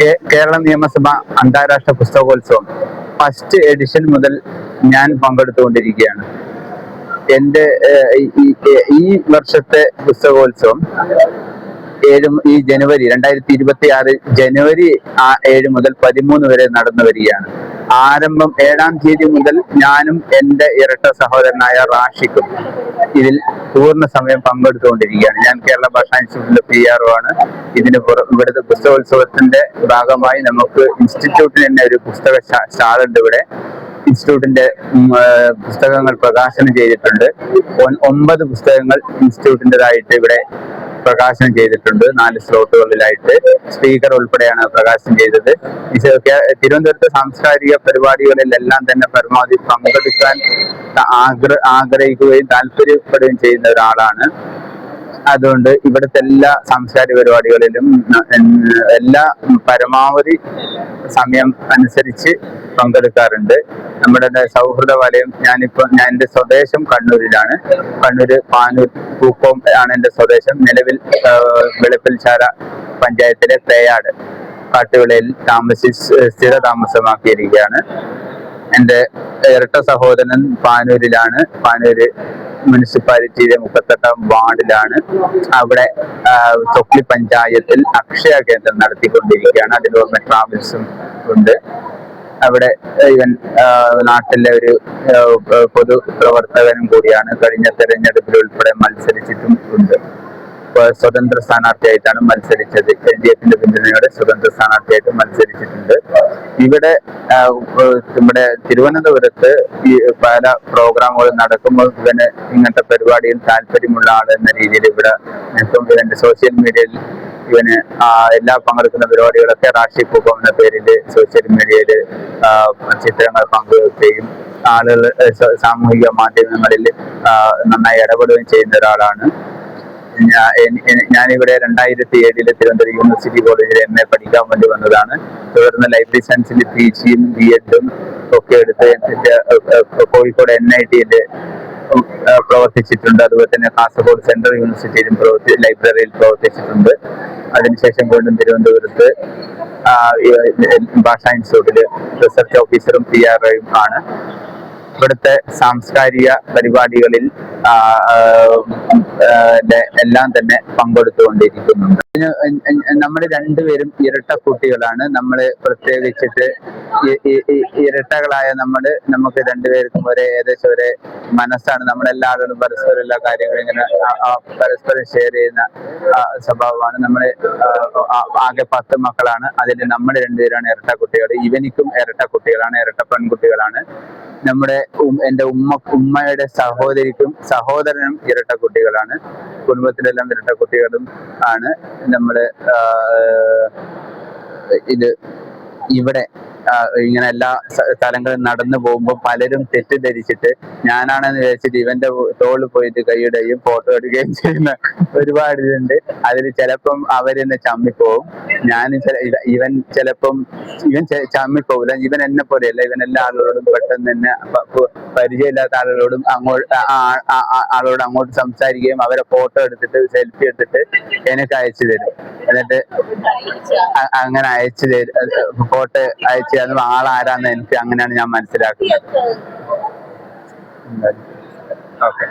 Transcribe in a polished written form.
കേരള നിയമസഭ അന്താരാഷ്ട്ര പുസ്തകോത്സവം first edition മുതൽ ഞാൻ പങ്കെടുത്തുകൊണ്ടിരിക്കുകയാണ്. എൻ്റെ ഈ വർഷത്തെ പുസ്തകോത്സവം ഈ ജനുവരി 2026 ജനുവരി 7 മുതൽ 13 വരെ നടന്നു വരികയാണ്. ആരംഭം 7-ാം തീയതി മുതൽ ഞാനും എൻ്റെ ഇരട്ട സഹോദരനായ റാഷിക്കും ഇതിൽ പൂർണ്ണ സമയം പങ്കെടുത്തുകൊണ്ടിരിക്കുകയാണ്. ഞാൻ കേരള ഭാഷാ ഇൻസ്റ്റിറ്റ്യൂട്ടിലെ PRO ആണ്. ഇവിടുത്തെ പുസ്തകോത്സവത്തിന്റെ ഭാഗമായി നമുക്ക് ഇൻസ്റ്റിറ്റ്യൂട്ടിന് തന്നെ ഒരു പുസ്തക സ്റ്റാളുണ്ട്. ഇവിടെ ഇൻസ്റ്റിറ്റ്യൂട്ടിന്റെ പുസ്തകങ്ങൾ പ്രകാശനം ചെയ്തിട്ടുണ്ട്. 9 പുസ്തകങ്ങൾ ഇൻസ്റ്റിറ്റ്യൂട്ടിൻ്റെതായിട്ട് ഇവിടെ പ്രകാശനം ചെയ്തിട്ടുണ്ട്. 4 സ്ലോട്ടുകളിലായിട്ട് സ്പീക്കർ ഉൾപ്പെടെയാണ് പ്രകാശനം ചെയ്തത്. തിരുവനന്തപുരത്തെ സാംസ്കാരിക പരിപാടികളിലെല്ലാം തന്നെ പരമാവധി പങ്കെടുക്കാൻ ആഗ്രഹിക്കുകയും താല്പര്യപ്പെടുകയും ചെയ്യുന്ന ഒരാളാണ്. അതുകൊണ്ട് ഇവിടുത്തെ എല്ലാ സാംസ്കാരിക പരിപാടികളിലും എല്ലാ പരമാവധി സമയം അനുസരിച്ച് പങ്കെടുക്കാറുണ്ട്. നമ്മുടെ സൗഹൃദ വലയം ഞാൻ എൻ്റെ സ്വദേശം കണ്ണൂരിലാണ്. കണ്ണൂര് പാനൂർ പൂക്കോം ആണ് എൻ്റെ സ്വദേശം. നിലവിൽ വെളുപ്പിൽശാല പഞ്ചായത്തിലെ പേയാട് കാട്ടുവിളയിൽ സ്ഥിര താമസമാക്കിയിരിക്കുകയാണ്. എൻ്റെ ഇരട്ട സഹോദരൻ പാനൂരിലാണ്. പാനൂര് മുനിസിപ്പാലിറ്റിയിലെ 38-ാം വാർഡിലാണ്. അവിടെ ചൊക്ലി പഞ്ചായത്തിൽ അക്ഷയ കേന്ദ്രം നടത്തിക്കൊണ്ടിരിക്കുകയാണ്. അതിലൊന്ന് ട്രാവൽസും ഉണ്ട്. അവിടെ ഇവൻ നാട്ടിലെ ഒരു പൊതു പ്രവർത്തകനും കൂടിയാണ്. കഴിഞ്ഞ തെരഞ്ഞെടുപ്പിൽ ഉൾപ്പെടെ മത്സരിച്ചിട്ടും ഉണ്ട്. സ്വതന്ത്ര സ്ഥാനാർത്ഥിയായിട്ടാണ് മത്സരിച്ചത്. LDFന്റെ പിന്തുണയോടെ സ്വതന്ത്ര സ്ഥാനാർത്ഥിയായിട്ട് മത്സരിച്ചിട്ടുണ്ട്. ഇവിടെ നമ്മുടെ തിരുവനന്തപുരത്ത് ഈ പല പ്രോഗ്രാമുകൾ നടക്കുമ്പോൾ ഇവന് ഇങ്ങനത്തെ പരിപാടിയിൽ താല്പര്യമുള്ള ആൾ എന്ന രീതിയിൽ ഇവിടെ നിൽക്കും. ഇവന്റെ സോഷ്യൽ മീഡിയയിൽ ഇവന് എല്ലാ പങ്കെടുക്കുന്ന പരിപാടികളൊക്കെ റാഷി പൂക്കോം എന്ന പേരിൽ സോഷ്യൽ മീഡിയയിൽ ചിത്രങ്ങൾ പങ്കുവെക്കുകയും ആളുകൾ സാമൂഹിക മാധ്യമങ്ങളിൽ നന്നായി ഇടപെടുകയും ചെയ്യുന്ന ഒരാളാണ്. ഞാനിവിടെ 2007 തിരുവനന്തപുരം യൂണിവേഴ്സിറ്റി കോളേജിൽ MA പഠിക്കാൻ വേണ്ടി വന്നതാണ്. തുടർന്ന് ലൈബ്രറി സയൻസിൽ PGയും B.Edും ഒക്കെ എടുത്ത് കോഴിക്കോട് NITയിൽ പ്രവർത്തിച്ചിട്ടുണ്ട്. അതുപോലെ തന്നെ കാസർഗോഡ് സെൻട്രൽ യൂണിവേഴ്സിറ്റിയിലും ലൈബ്രറിയിൽ പ്രവർത്തിച്ചിട്ടുണ്ട്. അതിനുശേഷം വീണ്ടും തിരുവനന്തപുരത്ത് ഭാഷാ ഇൻസ്റ്റിറ്റ്യൂട്ടിൽ റിസർച്ച് ഓഫീസറും PROയും ആണ്. ഇവിടുത്തെ സാംസ്കാരിക പരിപാടികളിൽ എല്ലാം തന്നെ പങ്കെടുത്തുകൊണ്ടിരിക്കുന്നുണ്ട്. നമ്മൾ രണ്ടുപേരും ഇരട്ട കുട്ടികളാണ്. നമ്മൾ പ്രത്യേകിച്ചിട്ട് ഇരട്ടകളായ നമുക്ക് രണ്ടുപേർക്കും ഏകദേശം ഒരേ മനസ്സാണ്. നമ്മളെല്ലാവരോടും പരസ്പരം എല്ലാ കാര്യങ്ങളും ഇങ്ങനെ പരസ്പരം ഷെയർ ചെയ്യുന്ന സ്വഭാവമാണ്. നമ്മൾ ആകെ 10 മക്കളാണ്. അതിൽ നമ്മൾ രണ്ടുപേരാണ് ഇരട്ട കുട്ടികൾ. ഇവനിക്കും ഇരട്ട കുട്ടികളാണ്, ഇരട്ട പെൺകുട്ടികളാണ്. എൻ്റെ ഉമ്മയുടെ സഹോദരനും ഇരട്ട കുട്ടികളാണ്. കുടുംബത്തിലെല്ലാം ഇരട്ട കുട്ടികളും ആണ്. ഇവിടെ ഇങ്ങനെ എല്ലാ സ്ഥലങ്ങളും നടന്നു പോകുമ്പോൾ പലരും തെറ്റിദ്ധരിച്ചിട്ട് ഞാനാണെന്ന് വിചാരിച്ചിട്ട് ഇവന്റെ തോളിൽ പോയിട്ട് കൈയിടുകയും ഫോട്ടോ എടുക്കുകയും ചെയ്യുന്ന ഒരുപാട് ഇതുണ്ട്. അതിൽ ചിലപ്പം അവരെന്നെ ചമ്മിപ്പോവും. ഇവൻ ചമ്മിപ്പോവില്ല. ഇവൻ എന്നെ പോലെയല്ല. ഇവൻ എല്ലാ ആളുകളോടും പെട്ടെന്ന് തന്നെ പരിചയമില്ലാത്ത ആളുകളോടും അങ്ങോട്ട് സംസാരിക്കുകയും അവരെ ഫോട്ടോ എടുത്തിട്ട് സെൽഫി എടുത്തിട്ട് എനിക്ക് അയച്ചു തരും. എന്നിട്ട് അങ്ങനെ അയച്ചു തരും, ഫോട്ടോ അയച്ചു തരും. ആളാരാന്ന് അങ്ങനെയാണ് ഞാൻ മനസ്സിലാക്കുന്നത്. ഓക്കെ.